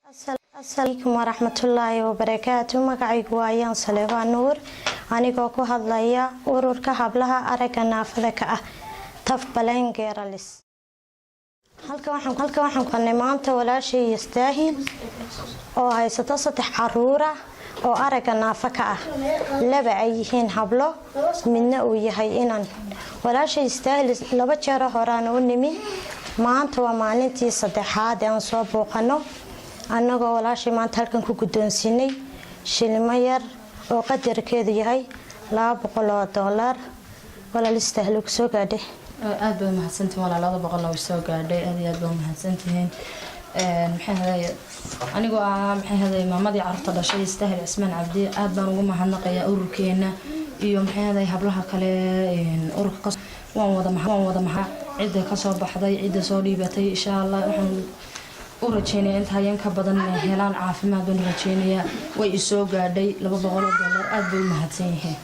Assalamualaikum warahmatullahi wabarakatuh. Magacaygu waa Ayaan Saleebaan Nuur anigoo ku hadlaya ururka hablaha aragga naafada ka ah Taf Baleen Geeralis. halkan waxaan ku maanta walaashay Istaahil oo haysata 3 caruur ah oo aragga naafa ka ah laba ay yihiin hablo midna uu yahay inan. walaashay Istaahil 2 jeer horaan u nimi maanta waa maalintii 3aad aan soo booqano anagoo walaashay maanta halkan ku guddoonsinay shilimo yar oo qadarkeedu yahay $200 walaal Istaahil ku soo gaadhay aad baan mahadsantiin walaal 200 oo soo gaadhay aad baan mahadsantiin anigoo maxay haday maamadii carruurta dhashay Istaahil Cismaan Cabdi aad baan ugu mahadnaqayaa ururkeena iyo maxay haday hablaha kale ururka waan wada maxaa cid ka soo baxday cid soo dhiibatay insha Allah waxaan ururkeena inta ayaan ka badan helaan caafimaad oo rajeenaya way soo gaadhay $200 aad baan mahadsanyahay